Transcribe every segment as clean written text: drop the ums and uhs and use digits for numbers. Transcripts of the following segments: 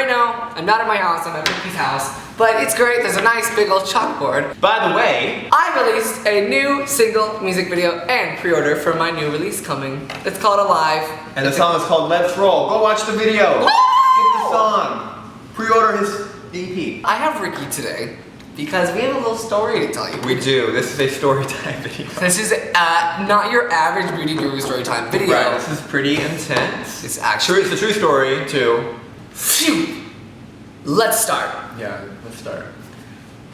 right now, I'm not at my house, I'm at Ricky's house, but it's great, there's a nice big old chalkboard. By the way, I released a new single music video and pre-order for my new release coming. It's called Alive. And the song is called Let's Roll. Go watch the video. Woo! Get the song. Pre-order his EP. I have Ricky today because we have a little story to tell you. We do. This is a story time video. This is not your average beauty guru story time video. Right, this is pretty intense. It's actually... It's a true story, too. Phew! Let's start. Yeah, let's start.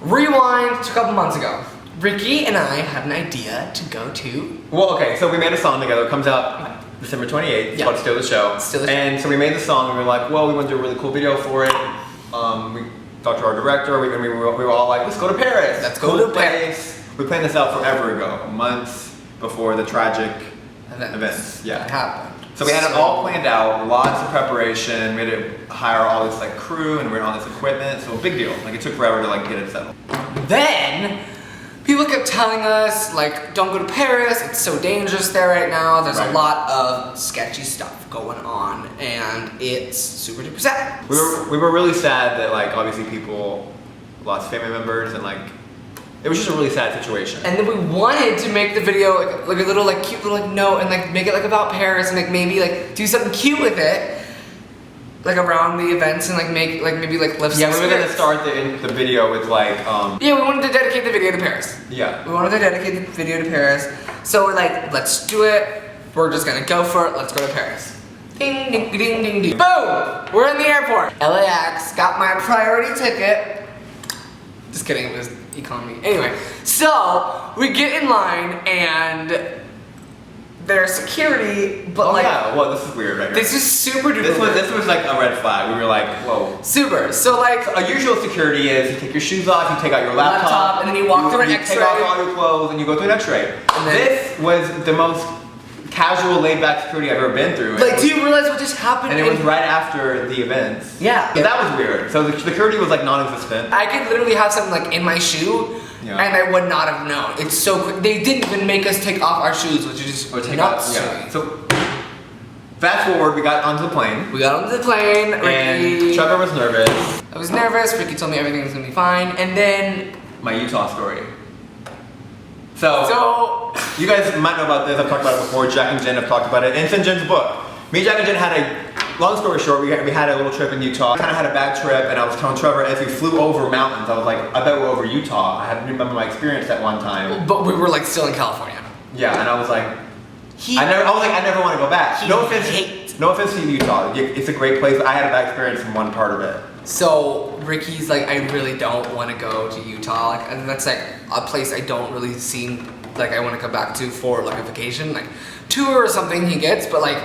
Rewind to a couple months ago. Ricky and I had an idea to go to... Well, okay, so we made a song together. It comes out December 28th. It's called Steal the Show. Steal the Show. And so we made the song and we were like, well, we want to do a really cool video for it. We talked to our director. We were all like, let's go to Paris. Let's go to Paris. We planned this out forever ago, months before the tragic events. Yeah. That happened. So we had it all planned out, lots of preparation. We had to hire all this like crew and rent all this equipment. So a big deal. Like it took forever to like get it settled. Then people kept telling us like, don't go to Paris. It's so dangerous there right now. There's a lot of sketchy stuff going on, and it's super duper sad. We were really sad that like obviously people lost family members and like it was just a really sad situation. And then we wanted to make the video like a little like cute little like note and like make it like about Paris and like maybe like do something cute with it, like around the events and like make like maybe like lift. Yeah, we were gonna start the video with like yeah, we wanted to dedicate the video to Paris. Yeah. We wanted to dedicate the video to Paris. So we're like, let's do it. We're just gonna go for it. Let's go to Paris. Ding ding ding ding ding. Boom! We're in the airport. LAX. Got my priority ticket. Just kidding. It was economy. Anyway, so we get in line and there's security, but like, yeah, well, this is weird right here. This is super duper. This was like a red flag. We were like, whoa. Super. So like, a usual security is you take your shoes off, you take out your laptop, and then you walk through an X-ray. You take off all your clothes and you go through an X-ray. This was the most casual, laid-back security I've ever been through. Like, do you realize what just happened? And it was right after the events. Yeah. So that was weird. So the security was like non-existent. I could literally have something like in my shoe, and I would not have known. It's so quick. They didn't even make us take off our shoes, which is just nuts. Yeah. So fast forward, we got onto the plane. We got onto the plane. And Trevor was nervous. I was nervous. Ricky told me everything was gonna be fine, and then my Utah story. So you guys might know about this. I've talked about it before. Jack and Jen have talked about it. And it's in Jen's book. Me, Jack, and Jen had a, long story short, we had a little trip in Utah. I kind of had a bad trip, and I was telling Trevor as we flew over mountains, I was like, I bet we're over Utah. I remember my experience that one time. But we were like still in California. Yeah, and I was like, I never want to go back. No offense to Utah. It's a great place. I had a bad experience in one part of it. So Ricky's like, I really don't want to go to Utah. Like, and that's like a place I don't really seem like I want to come back to for like a vacation, like tour or something he gets. But like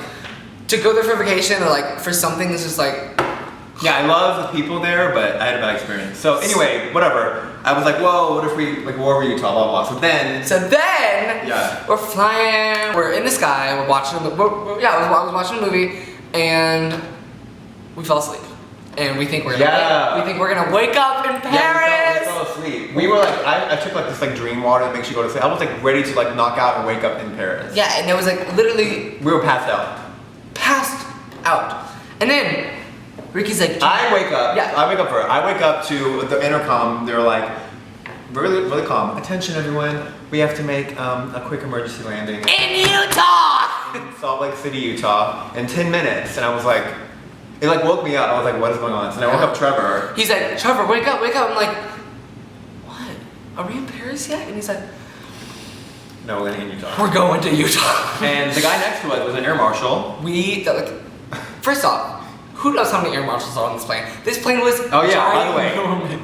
to go there for vacation or like for something that's just like. Yeah, I love the people there, but I had a bad experience. So anyway, whatever. I was like, whoa, what if we like we're over Utah, blah blah. So then yeah, we're flying. We're in the sky. We're watching. I was watching a movie, and we fell asleep. And we think we're gonna wake up in Paris. Yeah, we fell asleep. We were like, I took like this like dream water that makes you go to sleep. I was like ready to like knock out and wake up in Paris. Yeah, and it was like literally we were passed out. And then Ricky's like, I wake up. Yeah. I wake up to the intercom. They're like, really, really calm. Attention, everyone. We have to make a quick emergency landing in Utah, in Salt Lake City, Utah, in 10 minutes. And I was like. It like woke me up. I was like, what is going on? So then I woke up Trevor. He's like, Trevor, wake up, wake up. I'm like, what? Are we in Paris yet? And he's like, no, we're going to Utah. We're going to Utah. And the guy next to us was an air marshal. First off, who knows how many air marshals are on this plane? This plane was by the way.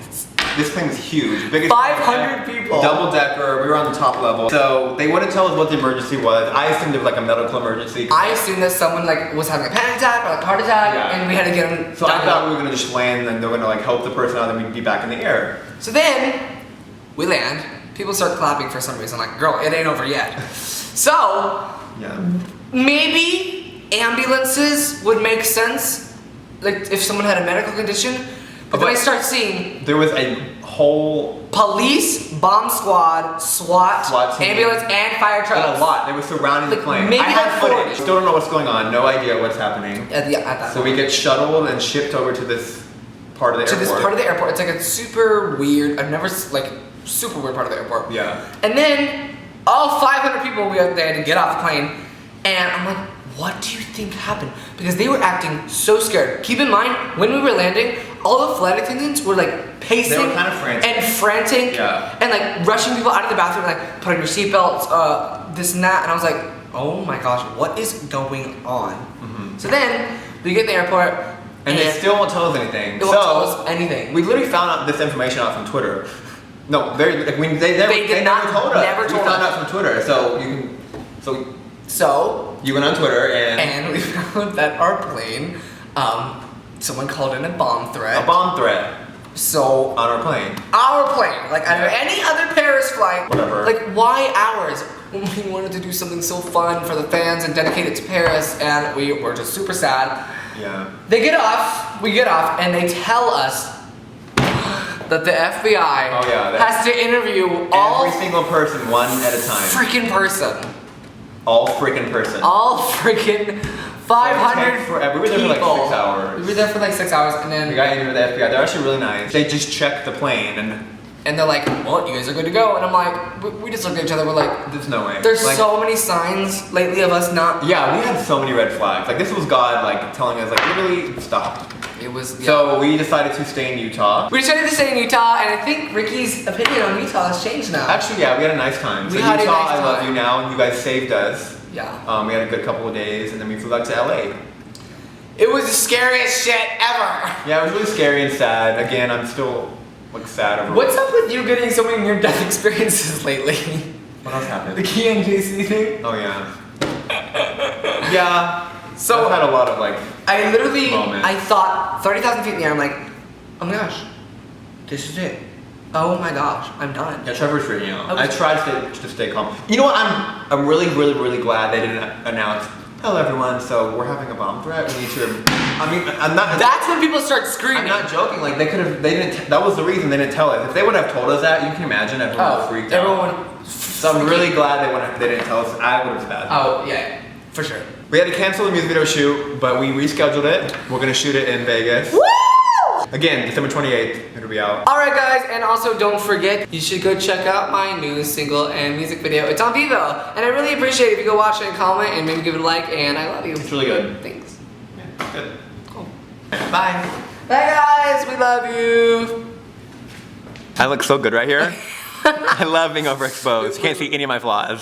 This plane was huge. Biggest 500 people. Double decker. We were on the top level. So they wouldn't tell us what the emergency was. I assumed it was like a medical emergency. I assumed that someone like was having a panic attack or like a heart attack, and we had to get them. So I thought we were gonna just land and they're gonna like help the person out and we'd be back in the air. So then we land. People start clapping for some reason. Like, girl, it ain't over yet. So maybe ambulances would make sense, like if someone had a medical condition. But then I start seeing there was a whole police, bomb squad, SWAT team, ambulance, and fire trucks. And a lot. They were surrounding the plane. Maybe I had footage. Still don't know what's going on. No idea what's happening. At that so we get shuttled and shipped over to this part of the airport. To this part of the airport. It's like a super weird, I've never, like, super weird part of the airport. Yeah. And then, all 500 people, they had to get off the plane, and I'm like, what do you think happened? Because they were acting so scared. Keep in mind, when we were landing, all the flight attendants were like pacing They were kind of frantic. and like rushing people out of the bathroom, like put on your seatbelts, this and that. And I was like, oh my gosh, what is going on? So then we get to the airport, and they still won't tell us anything. They won't tell us anything. We literally found out this information out from Twitter. No, they never told us. We found out from Twitter, so you went on Twitter and we found that our plane, someone called in a bomb threat. A bomb threat. So on our plane. Our plane, like out of any other Paris flight. Whatever. Like why ours? We wanted to do something so fun for the fans and dedicate it to Paris, and we were just super sad. Yeah. We get off, and they tell us that the FBI has to interview every single person one at a time. Freaking person. All freaking person. All freaking 500 We were there for like 6 hours. We were there for like 6 hours, and then we got interviewed with the FBI. They're actually really nice. They just checked the plane and they're like, well, you guys are good to go. And I'm like, we just looked at each other, we're like, there's no way. There's so many signs lately of us not. Yeah, we had so many red flags. Like this was God like telling us like literally stop. It was, So we decided to stay in Utah. We decided to stay in Utah, and I think Ricky's opinion on Utah has changed now. Actually, yeah, we had a nice time. We had a Utah, nice time. I love you now. You guys saved us. Yeah. We had a good couple of days, and then we flew back to LA. It was the scariest shit ever. Yeah, it was really scary and sad. Again, I'm still like sad over. What's up with you getting so many near-death experiences lately? What else happened? The Key and JC thing? Oh yeah. Yeah. So I've had a lot of like. I literally, moments. I thought 30,000 feet in the air. I'm like, oh my gosh, this is it. Oh my gosh, I'm done. Yeah, Trevor's freaking out. I tried to stay calm. You know what? I'm really glad they didn't announce. Hello everyone. So we're having a bomb threat. We need to. I mean, I'm not. That's when people start screaming. I'm not joking. Like they could have. They didn't. That was the reason they didn't tell us. If they would have told us that, you can imagine everyone would have freaked out. So I'm really glad they didn't tell us. I would have bad. Oh yeah, for sure. We had to cancel the music video shoot, but we rescheduled it. We're gonna shoot it in Vegas. Woo! Again, December 28th, it'll be out. Alright guys, and also don't forget, you should go check out my new single and music video. It's on Vivo, and I really appreciate it if you go watch it and comment and maybe give it a like, and I love you. It's really good. Thanks. Yeah, good. Cool. Bye. Bye guys, we love you. I look so good right here. I love being overexposed. You can't see any of my flaws.